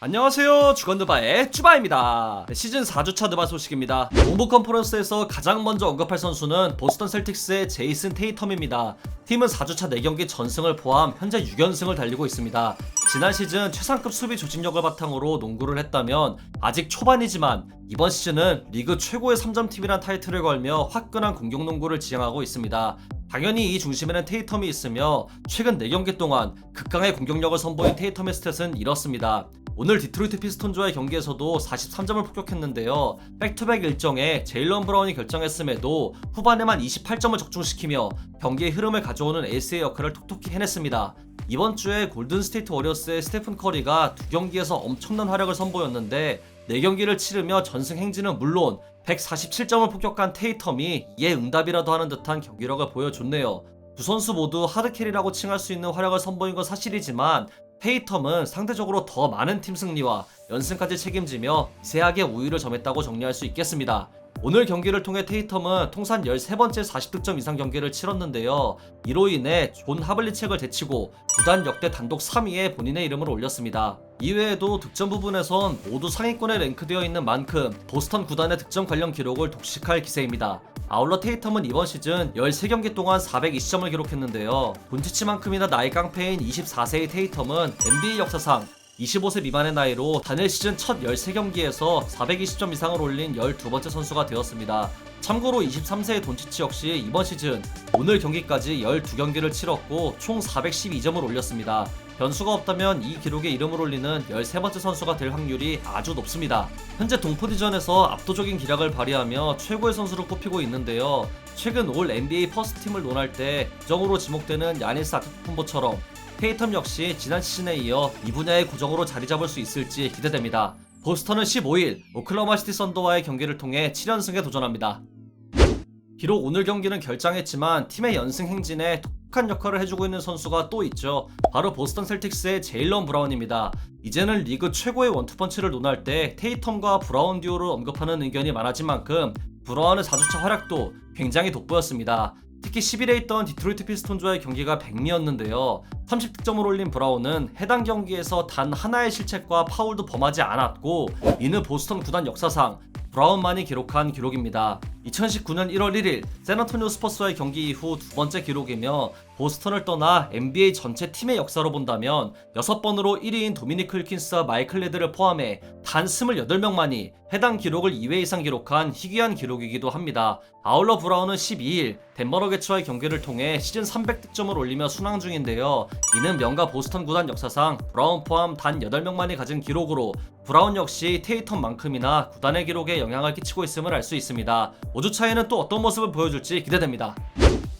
안녕하세요, 주건드바의 쭈바입니다. 시즌 4주차 드바 소식입니다. 동부 컨퍼런스에서 가장 먼저 언급할 선수는 보스턴 셀틱스의 제이슨 테이텀입니다. 팀은 4주차 4경기 전승을 포함 현재 6연승을 달리고 있습니다. 지난 시즌 최상급 수비 조직력을 바탕으로 농구를 했다면 아직 초반이지만 이번 시즌은 리그 최고의 3점팀이란 타이틀을 걸며 화끈한 공격 농구를 지향하고 있습니다. 당연히 이 중심에는 테이텀이 있으며 최근 4경기 동안 극강의 공격력을 선보인 테이텀의 스탯은 이렇습니다. 오늘 디트로이트 피스톤즈와의 경기에서도 43점을 폭격했는데요. 백투백 일정에 제일런 브라운이 결정했음에도 후반에만 28점을 적중시키며 경기의 흐름을 가져오는 에이스의 역할을 톡톡히 해냈습니다. 이번 주에 골든스테이트 워리어스의 스테픈 커리가 2경기에서 엄청난 활약을 선보였는데 4경기를 치르며 전승 행진은 물론 147점을 폭격한 테이텀이 이에 응답이라도 하는 듯한 경기력을 보여줬네요. 두 선수 모두 하드캐리라고 칭할 수 있는 활약을 선보인 건 사실이지만 테이텀은 상대적으로 더 많은 팀 승리와 연승까지 책임지며 미세하게 우위를 점했다고 정리할 수 있겠습니다. 오늘 경기를 통해 테이텀은 통산 13번째 40득점 이상 경기를 치렀는데요. 이로 인해 존 하블리책을 제치고 구단 역대 단독 3위에 본인의 이름을 올렸습니다. 이외에도 득점 부분에선 모두 상위권에 랭크되어 있는 만큼 보스턴 구단의 득점 관련 기록을 독식할 기세입니다. 아울러 테이텀은 이번 시즌 13경기 동안 420점을 기록했는데요. 돈치치만큼이나 나이 깡패인 24세의 테이텀은 NBA 역사상 25세 미만의 나이로 단일 시즌 첫 13경기에서 420점 이상을 올린 12번째 선수가 되었습니다. 참고로 23세의 돈치치 역시 이번 시즌 오늘 경기까지 12경기를 치렀고 총 412점을 올렸습니다. 변수가 없다면 이 기록에 이름을 올리는 13번째 선수가 될 확률이 아주 높습니다. 현재 동포디전에서 압도적인 기량을 발휘하며 최고의 선수로 꼽히고 있는데요. 최근 올 NBA 퍼스트팀을 논할 때 부정으로 지목되는 야니스 아테토쿤보처럼 테이텀 역시 지난 시즌에 이어 이 분야의 구정으로 자리 잡을 수 있을지 기대됩니다. 보스턴은 15일 오클라호마 시티 썬더와의 경기를 통해 7연승에 도전합니다. 비록 오늘 경기는 결장했지만 팀의 연승 행진에 독특한 역할을 해주고 있는 선수가 또 있죠. 바로 보스턴 셀틱스의 제일런 브라운입니다. 이제는 리그 최고의 원투펀치를 논할 때 테이텀과 브라운 듀오를 언급하는 의견이 많아진 만큼 브라운의 4주차 활약도 굉장히 돋보였습니다. 특히 10일에 있던 디트로이트 피스톤즈와의 경기가 백미였는데요. 30득점을 올린 브라운은 해당 경기에서 단 하나의 실책과 파울도 범하지 않았고 이는 보스턴 구단 역사상 브라운만이 기록한 기록입니다. 2019년 1월 1일 샌안토니오 스퍼스와의 경기 이후 두 번째 기록이며 보스턴을 떠나 NBA 전체 팀의 역사로 본다면 6번으로 1위인 도미니크 힐킨스와 마이클 레드를 포함해 단 28명만이 해당 기록을 2회 이상 기록한 희귀한 기록이기도 합니다. 아울러 브라운은 12일 덴버 너게츠와의 경기를 통해 시즌 300득점을 올리며 순항 중인데요. 이는 명가 보스턴 구단 역사상 브라운 포함 단 8명만이 가진 기록으로 브라운 역시 테이텀만큼이나 구단의 기록에 영향을 끼치고 있음을 알 수 있습니다. 5주차에는 또 어떤 모습을 보여줄지 기대됩니다.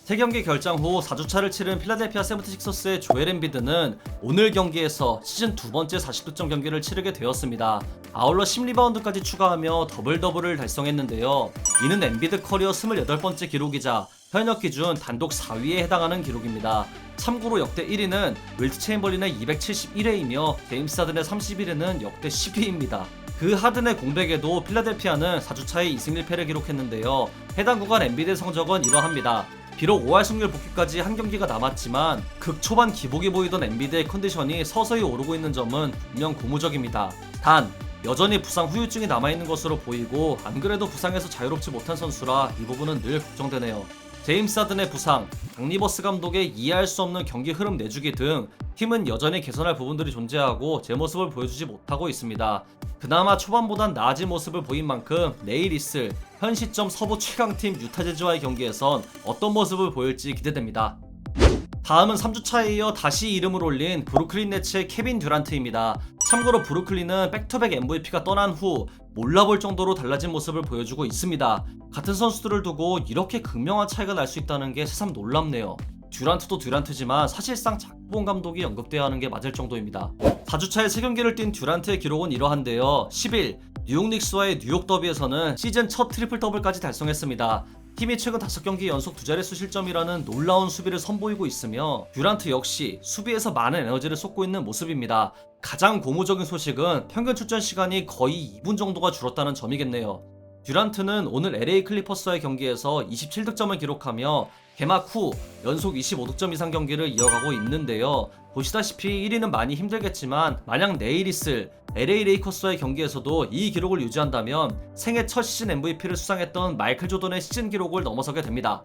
3경기 결장 후 4주차를 치른 필라델피아 세븐티식서스의 조엘 엠비드는 오늘 경기에서 시즌 두 번째 40득점 경기를 치르게 되었습니다. 아울러 10리바운드까지 추가하며 더블더블을 달성했는데요. 이는 엠비드 커리어 28번째 기록이자 현역 기준 단독 4위에 해당하는 기록입니다. 참고로 역대 1위는 윌트 체인벌린의 271회이며 제임스 하든의 31회는 역대 10위입니다. 그 하든의 공백에도 필라델피아는 4주차에 2승 1패를 기록했는데요. 해당 구간 엠비드의 성적은 이러합니다. 비록 5할 승률 복귀까지 한 경기가 남았지만 극초반 기복이 보이던 엠비드의 컨디션이 서서히 오르고 있는 점은 분명 고무적입니다. 단 여전히 부상 후유증이 남아있는 것으로 보이고 안 그래도 부상에서 자유롭지 못한 선수라 이 부분은 늘 걱정되네요. 제임스 하든의 부상, 닥 리버스 감독의 이해할 수 없는 경기 흐름 내주기 등 팀은 여전히 개선할 부분들이 존재하고 제 모습을 보여주지 못하고 있습니다. 그나마 초반보단 나아진 모습을 보인 만큼 내일 있을 현 시점 서부 최강팀 유타 재즈와의 경기에선 어떤 모습을 보일지 기대됩니다. 다음은 3주차에 이어 다시 이름을 올린 브루클린 네츠의 케빈 듀란트입니다. 참고로 브루클린은 백투백 MVP가 떠난 후 몰라볼 정도로 달라진 모습을 보여주고 있습니다. 같은 선수들을 두고 이렇게 극명한 차이가 날 수 있다는 게 새삼 놀랍네요. 듀란트도 듀란트지만 사실상 작본 감독이 언급돼야 하는 게 맞을 정도입니다. 4주차에 3경기를 뛴 듀란트의 기록은 이러한데요. 10일 뉴욕 닉스와의 뉴욕 더비에서는 시즌 첫 트리플 더블까지 달성했습니다. 팀이 최근 5경기 연속 2자릿수 실점이라는 놀라운 수비를 선보이고 있으며 듀란트 역시 수비에서 많은 에너지를 쏟고 있는 모습입니다. 가장 고무적인 소식은 평균 출전 시간이 거의 2분 정도가 줄었다는 점이겠네요. 듀란트는 오늘 LA 클리퍼스와의 경기에서 27득점을 기록하며 개막 후 연속 25득점 이상 경기를 이어가고 있는데요. 보시다시피 1위는 많이 힘들겠지만 만약 내일 있을 LA 레이커스와의 경기에서도 이 기록을 유지한다면 생애 첫 시즌 MVP를 수상했던 마이클 조던의 시즌 기록을 넘어서게 됩니다.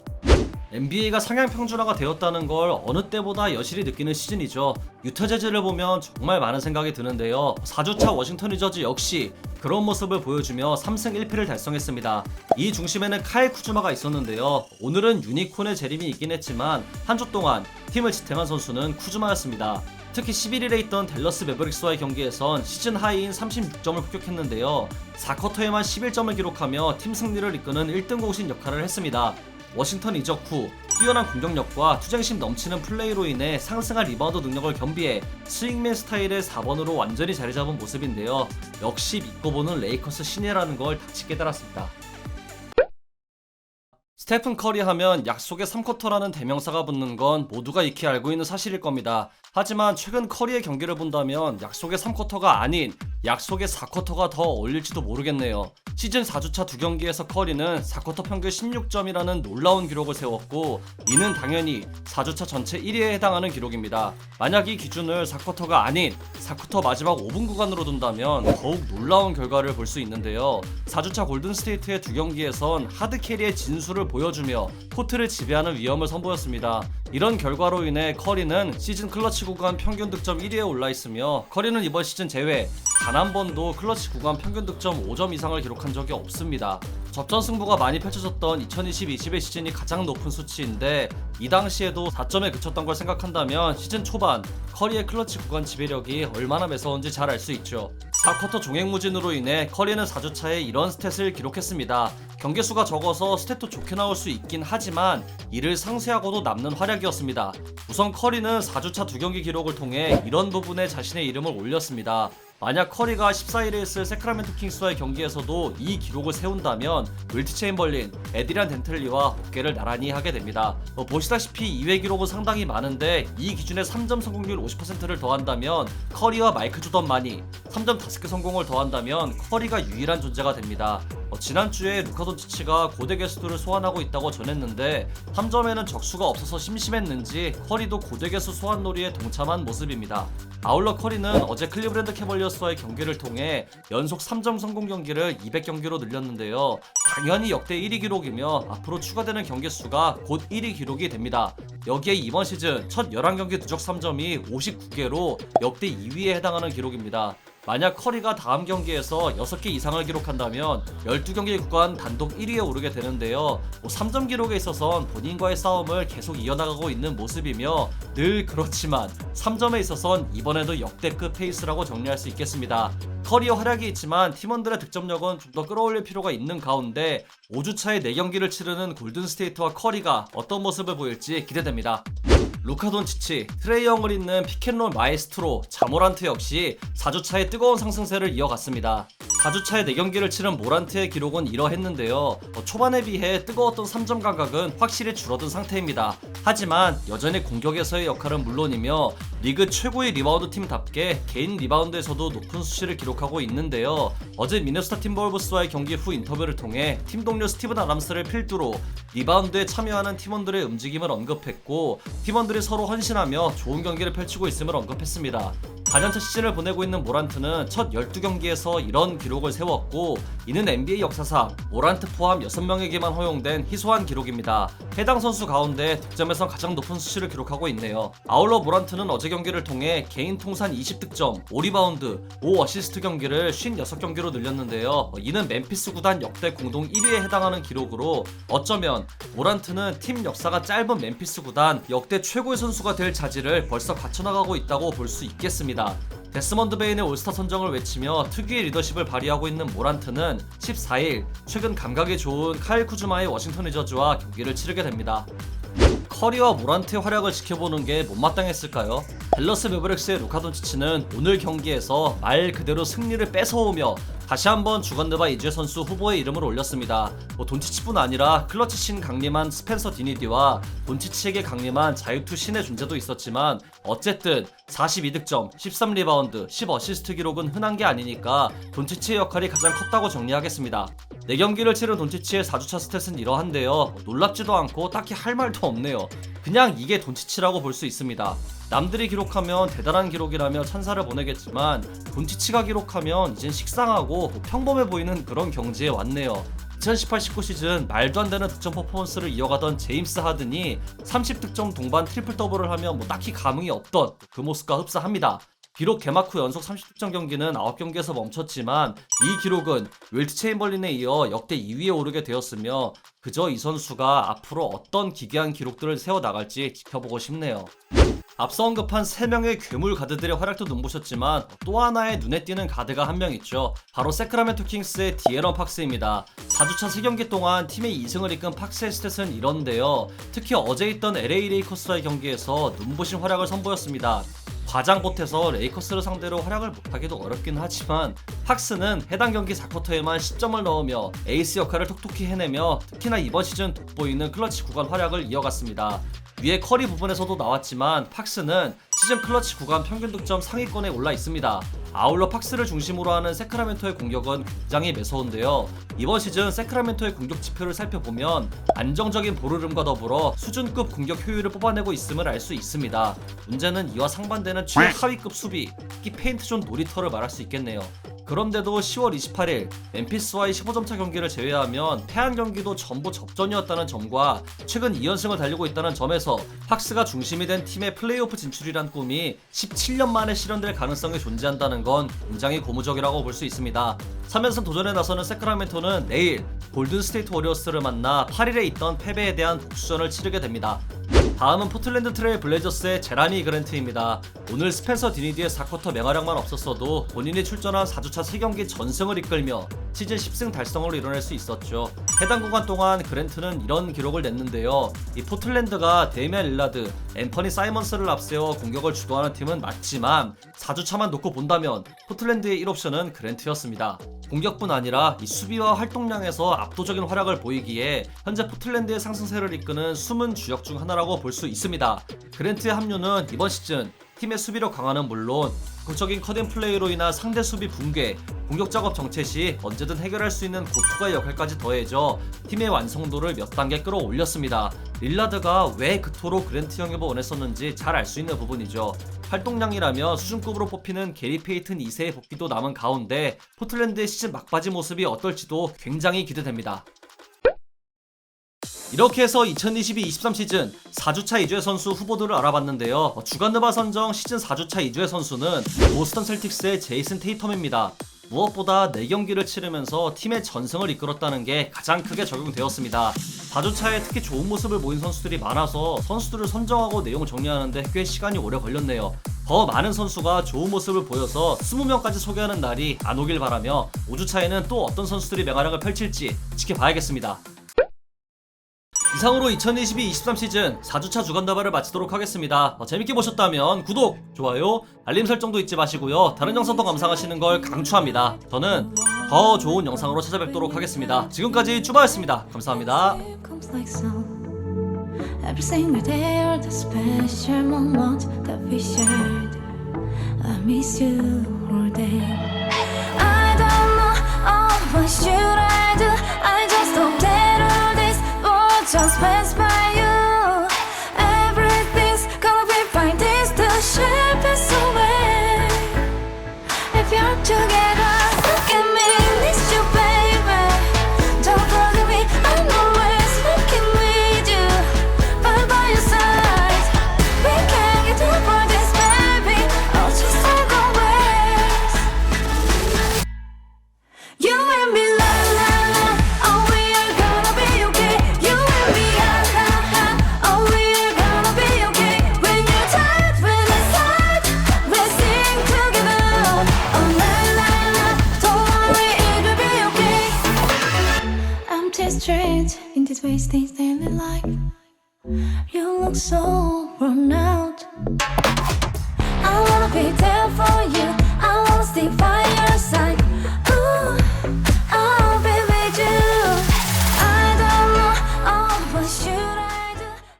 NBA가 상향 평준화가 되었다는 걸 어느 때보다 여실히 느끼는 시즌이죠. 유타 재즈를 보면 정말 많은 생각이 드는데요. 4주차 워싱턴 위저즈 역시 그런 모습을 보여주며 3승 1패를 달성했습니다. 이 중심에는 카일 쿠즈마가 있었는데요. 오늘은 유니콘의 재림이 있긴 했지만 한 주 동안 팀을 지탱한 선수는 쿠즈마였습니다. 특히 11일에 있던 댈러스 매버릭스와의 경기에선 시즌 하이인 36점을 획득했는데요. 4쿼터에만 11점을 기록하며 팀 승리를 이끄는 1등 공신 역할을 했습니다. 워싱턴 이적 후 뛰어난 공격력과 투쟁심 넘치는 플레이로 인해 상승한 리바운드 능력을 겸비해 스윙맨 스타일의 4번으로 완전히 자리 잡은 모습인데요. 역시 믿고 보는 레이커스 신예라는 걸 다시 깨달았습니다. 스테픈 커리 하면 약속의 3쿼터라는 대명사가 붙는 건 모두가 익히 알고 있는 사실일 겁니다. 하지만 최근 커리의 경기를 본다면 약속의 3쿼터가 아닌 약속의 4쿼터가 더 어울릴지도 모르겠네요. 시즌 4주차 2경기에서 커리는 4쿼터 평균 16점이라는 놀라운 기록을 세웠고 이는 당연히 4주차 전체 1위에 해당하는 기록입니다. 만약 이 기준을 4쿼터가 아닌 4쿼터 마지막 5분 구간으로 둔다면 더욱 놀라운 결과를 볼 수 있는데요. 4주차 골든스테이트의 2경기에선 하드캐리의 진수를 보여주며 코트를 지배하는 위험을 선보였습니다. 이런 결과로 인해 커리는 시즌 클러치 구간 평균 득점 1위에 올라있으며 커리는 이번 시즌 제외 단 한 번도 클러치 구간 평균 득점 5점 이상을 기록한 적이 없습니다. 접전 승부가 많이 펼쳐졌던 2020-21 시즌이 가장 높은 수치인데 이 당시에도 4점에 그쳤던 걸 생각한다면 시즌 초반 커리의 클러치 구간 지배력이 얼마나 매서운지 잘 알 수 있죠. 4쿼터 종횡무진으로 인해 커리는 4주차에 이런 스탯을 기록했습니다. 경기수가 적어서 스탯도 좋게 나올 수 있긴 하지만 이를 상쇄하고도 남는 활약이었습니다. 우선 커리는 4주차 2경기 기록을 통해 이런 부분에 자신의 이름을 올렸습니다. 만약 커리가 14일에 있을 세크라멘토 킹스와의 경기에서도 이 기록을 세운다면 윌트 체인벌린, 에드리안 덴틀리와 어깨를 나란히 하게 됩니다. 보시다시피 2회 기록은 상당히 많은데 이 기준에 3점 성공률 50%를 더한다면 커리와 마이클 조던만이 3점 5개 성공을 더한다면 커리가 유일한 존재가 됩니다. 지난주에 루카 돈치치가 고대 개수를 소환하고 있다고 전했는데 3점에는 적수가 없어서 심심했는지 커리도 고대 개수 소환 놀이에 동참한 모습입니다. 아울러 커리는 어제 클리브랜드 캐벌리어스와의 경기를 통해 연속 3점 성공 경기를 200경기로 늘렸는데요. 당연히 역대 1위 기록이며 앞으로 추가되는 경기 수가 곧 1위 기록이 됩니다. 여기에 이번 시즌 첫 11경기 누적 3점이 59개로 역대 2위에 해당하는 기록입니다. 만약 커리가 다음 경기에서 6개 이상을 기록한다면 12경기 구간 단독 1위에 오르게 되는데요. 3점 기록에 있어선 본인과의 싸움을 계속 이어나가고 있는 모습이며 늘 그렇지만 3점에 있어선 이번에도 역대급 페이스라고 정리할 수 있겠습니다. 커리어 활약이 있지만 팀원들의 득점력은 좀 더 끌어올릴 필요가 있는 가운데 5주차에 4경기를 치르는 골든스테이트와 커리가 어떤 모습을 보일지 기대됩니다. 루카 돈치치, 트레이 영을 잇는 피켓롤 마에스트로 자모란트 역시 4주차에 뜨거운 상승세를 이어갔습니다. 4주차에 4경기를 치른 모란트의 기록은 이러했는데요. 초반에 비해 뜨거웠던 3점 감각은 확실히 줄어든 상태입니다. 하지만 여전히 공격에서의 역할은 물론이며 리그 최고의 리바운드 팀답게 개인 리바운드에서도 높은 수치를 기록하고 있는데요. 어제 미네소타 팀버울브스와의 경기 후 인터뷰를 통해 팀 동료 스티븐 아담스를 필두로 리바운드에 참여하는 팀원들의 움직임을 언급했고 팀원들이 서로 헌신하며 좋은 경기를 펼치고 있음을 언급했습니다. 4년차 시즌을 보내고 있는 모란트는 첫 12경기에서 이런 기록을 세웠고 이는 NBA 역사상 모란트 포함 6명에게만 허용된 희소한 기록입니다. 해당 선수 가운데 득점에선 가장 높은 수치를 기록하고 있네요. 아울러 모란트는 어제 경기를 통해 개인 통산 20득점, 5리바운드, 5어시스트 경기를 56경기로 늘렸는데요. 이는 멤피스 구단 역대 공동 1위에 해당하는 기록으로 어쩌면 모란트는 팀 역사가 짧은 멤피스 구단 역대 최고의 선수가 될 자질을 벌써 갖춰나가고 있다고 볼 수 있겠습니다. 데스먼드 베인의 올스타 선정을 외치며 특유의 리더십을 발휘하고 있는 모란트는 14일 최근 감각이 좋은 카일 쿠즈마의 워싱턴 위저즈와 경기를 치르게 됩니다. 커리와 모란트의 활약을 지켜보는 게 못마땅했을까요? 댈러스 매버릭스의 루카 돈치치는 오늘 경기에서 말 그대로 승리를 뺏어오며 다시 한번 주간드바 이주의 선수 후보에 이름을 올렸습니다. 돈치치뿐 아니라 클러치 신 강림한 스펜서 디니디와 돈치치에게 강림한 자유투 신의 존재도 있었지만 어쨌든 42득점, 13리바운드, 10어시스트 기록은 흔한 게 아니니까 돈치치의 역할이 가장 컸다고 정리하겠습니다. 4경기를 치른 돈치치의 4주차 스탯은 이러한데요. 놀랍지도 않고 딱히 할 말도 없네요. 그냥 이게 돈치치라고 볼 수 있습니다. 남들이 기록하면 대단한 기록이라며 찬사를 보내겠지만 돈치치가 기록하면 이젠 식상하고 평범해 보이는 그런 경지에 왔네요. 2018-19 시즌 말도 안 되는 득점 퍼포먼스를 이어가던 제임스 하든이 30득점 동반 트리플 더블을 하면 딱히 감흥이 없던 그 모습과 흡사합니다. 비록 개막 후 연속 30득점 경기는 9경기에서 멈췄지만 이 기록은 윌트 체인벌린에 이어 역대 2위에 오르게 되었으며 그저 이 선수가 앞으로 어떤 기괴한 기록들을 세워나갈지 지켜보고 싶네요. 앞서 언급한 3명의 괴물 가드들의 활약도 눈부셨지만 또 하나의 눈에 띄는 가드가 한 명 있죠. 바로 세크라멘토 킹스의 디에런 팍스입니다. 4주차 3경기 동안 팀의 2승을 이끈 팍스의 스탯은 이런데요. 특히 어제 있던 LA 레이커스와의 경기에서 눈부신 활약을 선보였습니다. 과장 보태서 레이커스를 상대로 활약을 못하기도 어렵긴 하지만 팍스는 해당 경기 4쿼터에만 10점을 넣으며 에이스 역할을 톡톡히 해내며 특히나 이번 시즌 돋보이는 클러치 구간 활약을 이어갔습니다. 위에 커리 부분에서도 나왔지만 팍스는 시즌 클러치 구간 평균 득점 상위권에 올라 있습니다. 아울러 팍스를 중심으로 하는 세크라멘토의 공격은 굉장히 매서운데요. 이번 시즌 세크라멘토의 공격 지표를 살펴보면 안정적인 볼흐름과 더불어 수준급 공격 효율을 뽑아내고 있음을 알 수 있습니다. 문제는 이와 상반되는 최하위급 수비, 특히 페인트존 놀이터를 말할 수 있겠네요. 그런데도 10월 28일 멤피스와의 15점차 경기를 제외하면 패한 경기도 전부 접전이었다는 점과 최근 2연승을 달리고 있다는 점에서 팍스가 중심이 된 팀의 플레이오프 진출이란 꿈이 17년 만에 실현될 가능성이 존재한다는 건 굉장히 고무적이라고 볼 수 있습니다. 3연승 도전에 나서는 세크라멘토는 내일 골든스테이트 워리어스를 만나 8일에 있던 패배에 대한 복수전을 치르게 됩니다. 다음은 포틀랜드 트레일 블레이저스의 제라미 그랜트입니다. 오늘 스펜서 디니디의 4쿼터 맹활약만 없었어도 본인이 출전한 4주차 3경기 전승을 이끌며 시즌 10승 달성을 이뤄낼 수 있었죠. 해당 구간 동안 그랜트는 이런 기록을 냈는데요. 이 포틀랜드가 데미안 릴라드, 앤서니 사이먼스를 앞세워 공격을 주도하는 팀은 맞지만 4주차만 놓고 본다면 포틀랜드의 1옵션은 그랜트였습니다. 공격뿐 아니라 이 수비와 활동량에서 압도적인 활약을 보이기에 현재 포틀랜드의 상승세를 이끄는 숨은 주역 중 하나라고 볼 수 있습니다. 그랜트의 합류는 이번 시즌 팀의 수비력 강화는 물론 극적인 컷앤 플레이로 인한 상대 수비 붕괴, 공격 작업 정체 시 언제든 해결할 수 있는 고투가의 역할까지 더해져 팀의 완성도를 몇 단계 끌어올렸습니다. 릴라드가 왜 그토록 그랜트 영입을 원했었는지 잘 알 수 있는 부분이죠. 활동량이라면 수준급으로 뽑히는 게리 페이튼 2세의 복귀도 남은 가운데 포틀랜드의 시즌 막바지 모습이 어떨지도 굉장히 기대됩니다. 이렇게 해서 2022-23 시즌 4주차 이주의 선수 후보들을 알아봤는데요. 주간 느바 선정 시즌 4주차 이주의 선수는 보스턴 셀틱스의 제이슨 테이텀입니다. 무엇보다 4경기를 치르면서 팀의 전승을 이끌었다는 게 가장 크게 적용되었습니다. 4주차에 특히 좋은 모습을 보인 선수들이 많아서 선수들을 선정하고 내용을 정리하는데 꽤 시간이 오래 걸렸네요. 더 많은 선수가 좋은 모습을 보여서 20명까지 소개하는 날이 안 오길 바라며 5주차에는 또 어떤 선수들이 맹활약을 펼칠지 지켜봐야겠습니다. 이상으로 2022-23 시즌 4주차 주간 다발을 마치도록 하겠습니다. 재밌게 보셨다면 구독, 좋아요, 알림 설정도 잊지 마시고요. 다른 영상도 감상하시는 걸 강추합니다. 저는 더 좋은 영상으로 찾아뵙도록 하겠습니다. 지금까지 쭈바였습니다. 감사합니다. Every single day are the special moment that we shared. I miss you all day. I don't know what should I do. I just hope that all this will just pass by you. Everything's gonna be fine. This the shape is away. If you're together, look at me, miss you, baby. Don't forget me, I'm always looking with you. By your side, we can't get over this, baby. I'll just walk away. You and me, la la la. Oh, we are gonna be okay. You and me, ah ha ha. Oh, we are gonna be okay. When you're tired, when it's hard, let's sing together. Oh la la la. Don't worry, it'll be okay. I'm just strange in this wasting daily life. You look so worn out. I wanna be there for you.